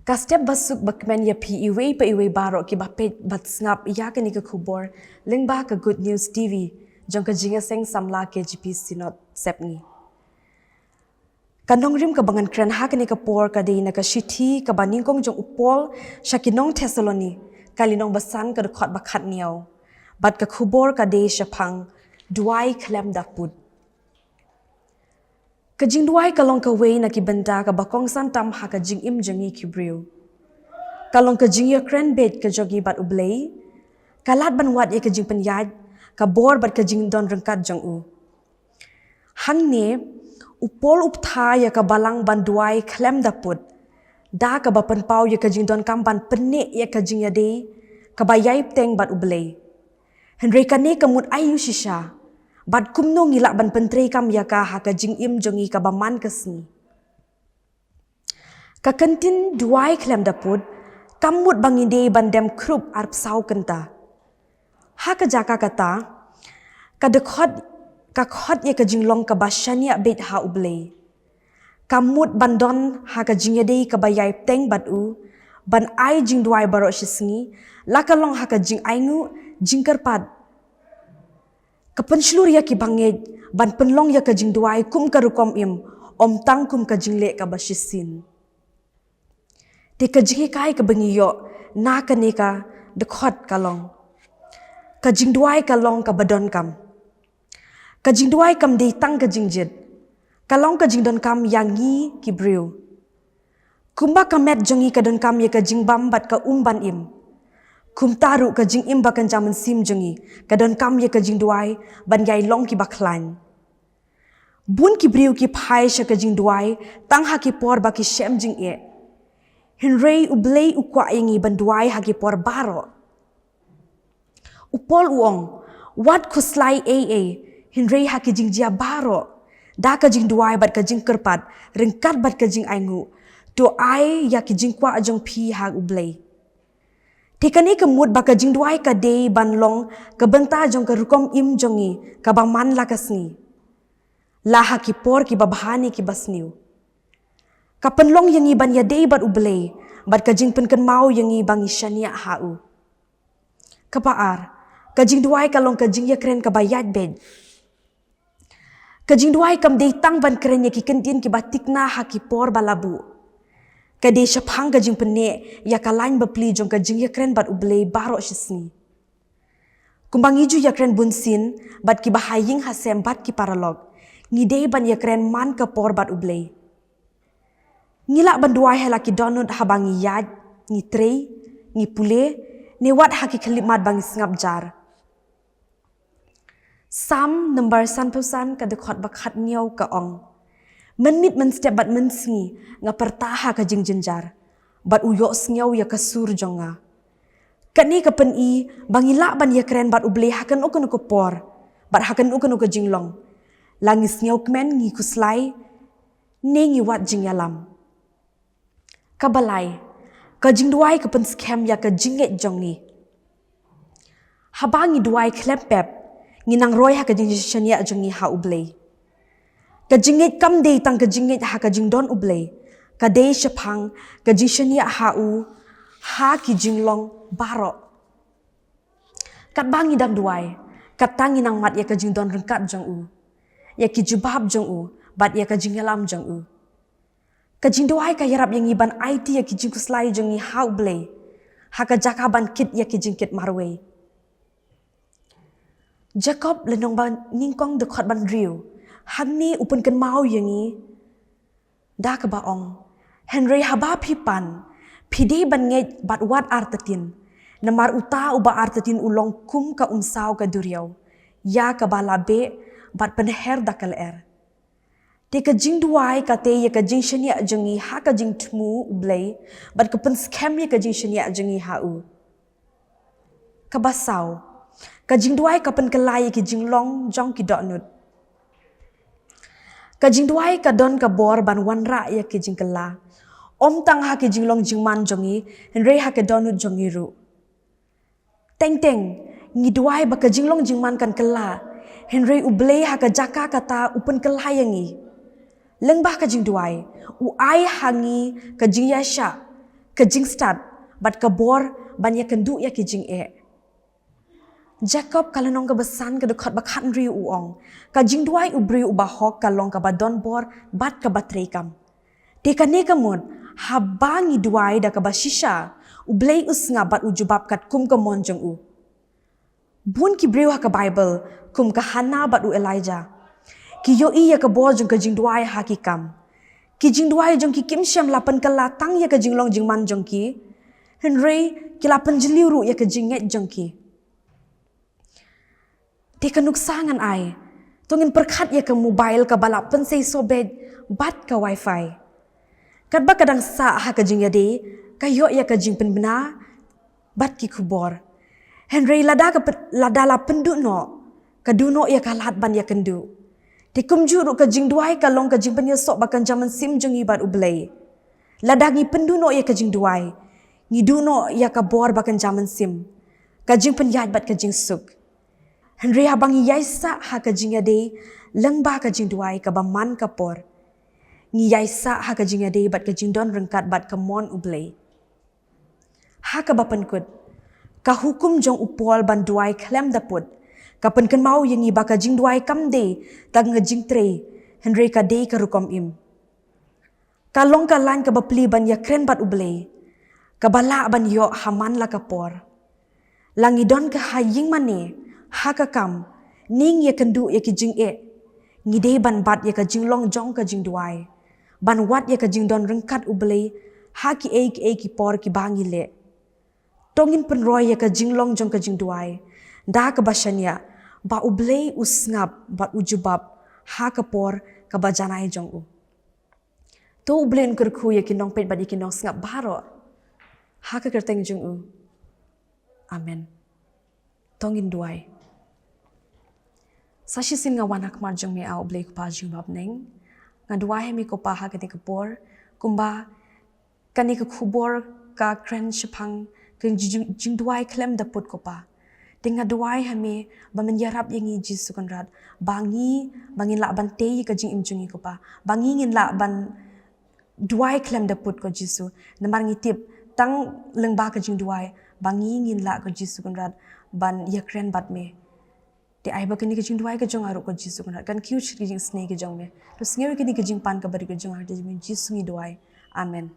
Kastep basuk bakmen ya pi iwe pa iwe barok ki bapet bat snap ya ke ni ke khubor lengba ke Good News TV jong ke jinga seng samla ke GP Sinot sepni. Kanong rim ke bangan kran ha ke ni ke por ka dei na ke shithi ka baning kong jong upol shakinong Thessaloni kalinong basan ke dekhot bakhat niau bat ke khubor ka dei shapang duai klem daput. Kajing duai kalong ka wei na ki benda ka bakong san tam ha ka jing im jangi ki briu. Kalong ka jing ya kren bed ka jogi bat ublei. Kalat ban wat ya ka jing penyad ka bor bat ka jing don rengkat jang u. Hang ne upol uptha ya ka balang ban duai klem daput. Da ka bapan pau ya ka jing don kam ban pene ya ka jing ya de ka bayai teng bat ublei. Henry ka ne ka mut ayu shisha. Bat kumno ngilak ban pentrei kam yaka ha ka jing im jongi ka baman kesni. Ka kentin duai klem daput, kamut banginde ban dem krup arp sau kenta. Ha ka jaka kata, ka khot ye ka jing long ka basyania bet ha ublei. Kamut bandon ha ka jing yadei ka bayai teng bat u, ban ai jing duai barok shisngi, laka long ha ka jing aingu jing kerpat. Kepenslur ya ki bangit, ban penlong ya ka jing duai kum ka rukom im, om tang kum ka jing lek ka bashisin. Te ka jing kai ka bengiyo, na ka neka dekhot kalong. Ka jing duai kalong ka badon kam. Ka jing duai kam dei tang ka jing jit. Kalong ka jing don kam yangi ki briu. Kumba ka met jongi ka don kam ya ka jing bambat ka umban im. Kum taru ka jing im bakan jaman sim jongi, ka don kam ya ka jing duai, ban yai long ki baklan. Bun ki briu ki pai sya ka jing duai, tang ha ki por ba ki shem jing e. Henry ublei ukwa ingi ban duai ha ki por baro. Upol uong, wat kuslai Henry ha ki jing jia baro. Da ka jing duai bat ka jing kerpat, ringkat bat ka jing aingu. Do ai ya ki jing kwa jong pi ha ublei. Tikani kemut baka jing duai ka dei ban long ka benta jong ka rukom im jongi ka bang man la kasni. Laha ki por ki babahani ki basniu. Ka penlong yangi ban ya dei bat ublei bat ka jing penken mau yangi bangi shania hau. Ka paar ka jing duai ka long ka jing ya kren ka bayat bed. Ka jing duai kam dei tang ban kren ya ki kentin ki batik na ha ki por balabu. Kade syapang ka jing pene ya ka lain bapli jong ka jing ya kren bat ublei barok shisni. Kumbang iju ya kren bunsin bat ki bahaying hasem bat ki paralog. Ngidei ban ya kren man ka por bat ublei. Ngilak ban duai hela ki donut habangi yad, ngi trei, ngi pule, ni wat haki kelimat bangi singap jar. Sam number sanpusan ka dekhot bakhat niau ka ong. Menmit men step bat mensingi nga pertaha ka jing jenjar bat uyok sngau ya kasur jonga kani ka pen i bangila ban ya kren bat ublei hakan ukun ko por bat hakan ukun ko jinglong langis ngau kmen ngi kuslai nengi wat jing yalam kabalai ka jing duai ka pen scam ya ka jinget jongi habangi duai klepep nginang roy ha ka jing shania jongi ha ublei. Ka jingit kam dei tang ka jingit ha ka jing don ublei. Ka dei syapang ka jing shania hau ha ki jinglong barok. Kat bangi dak duai. Kat tangi nang mat ya ka jing don rengkat jong u. Ya ki jubab jong u. Bat ya ka jing yalam jong u. Ka jing duai ka yarap yang iban IT ya ki jing kuslai jong i hau ublei. Ha ka jakaban kit ya ki jing kit marwei. Jacob lenong ban ningkong dekhot ban riu. Hang ni upun ken mau yangi da ka baong Henry haba pipan pidi ban nge bat wat artatin namar uta uba artatin ulong kum ka umsau ka duriau ya ka balabe bat penher da kal te ka jing duai ka te ya ka jing shania jongi ha ka jing tmu ublei bat ka pen scam ya ka jing shania jongi hau ka basau ka jing duai ka pen kelai ki jing long jong ki donut. Ka jing duai ka don ka bor ban wanra ya ki jing kela. Om tang ha ki jing long jing man jongi, Henry ha ka donut jongi ru. Teng teng, ngi duai ba ka jing long jing man kan kela. Henry ublei ha ka jaka kata upen kela yangi. Lengbah ka jing duai, u ai hangi ka jing yasha. kejing start bat kabor ban ya kendu ya kijing Jacob kalanong kabasan kadukhat bakhan riu uong kajing duai ubri ubahok kalong kabadon bor bat kabatrekam tekane kamon habangi duai da kabashisha ublei usnga bat ujubab kat kum kamonjong bun ki briu ha ka Bible kum ka Hana bat Elijah ki yo iya ka bor jong kajing duai hakikam ki jing duai jong ki kim syam lapan kala tang ya kajing long jing man jong ki Henry ki lapan jeliuru ya kajing nget jong ki Tika nuksangan ay, tungin perkat ya ke mobile ka balap pensay sobed bat ka wifi. Kat ba kadang sa ha kajing yade, kayo ya kajing penbena bat ki kubor. Henry lada la pendu no, kaduno ya kalat ban ya kendu. Tikum juru kajing duai kalong kajing penyesok bakan zaman sim jeng ibat ublay. Lada ngi pendu no ya kajing duai, ngi duno ya kabor bakan zaman sim. Kajing penyat bat kajing suk. Henry habang yaisa ha kajing ade lengba kajing duai ka baman kapor ngi yaisa ha kajing ade bat kajing don rengkat bat kamon ublay ha ka bapan kut ka hukum jong upol ban duai klem daput ka pen kan mau yang iba kajing duai kam de tag ngajing tre Henry ka de ka rukom im ka long ka lan ka bapli ban ya kren bat ublay ka bala ban yo haman la kapor langidon ka haying mane hakakam ning ya kendu ya kijing ngide ban bat ya kajing long jong kajing duai ban wat ya kajing don rengkat ublay haki ki por ki bangi le tongin penroy ya kajing long jong kajing duai da ka basanya ba ublay usngap bat ujubab ha ka por ka bajanai jong to ublen kerku ya kinong pet bat kinong ngap baro ha ka kerteng jong amen tongin duai Sashi sin nga wanak marjong mi au blay kupa jing bab neng. Nga duwahe mi ko paha kani kapor. Kumba kani ka kubor ka kren shapang keng jing duwai klem daput ko pa. Ting nga duwai hami ba menyarap yang i jisu kanrat. Bangin la ban te ka jing imjungi ko pa. Bangin la ban duwai klem daput ko jisu. Namar ngitip tang lengba ka jing duwai. Bangin la ko jisu kanrat ban ya kren bat me. Di ay ba kini kajing duai kajong aruk ko jisu kan kan kiu chiri jing snake kajong me terus ngewi kini kajing pan ka bari kajong aruk jisu ngi duai amen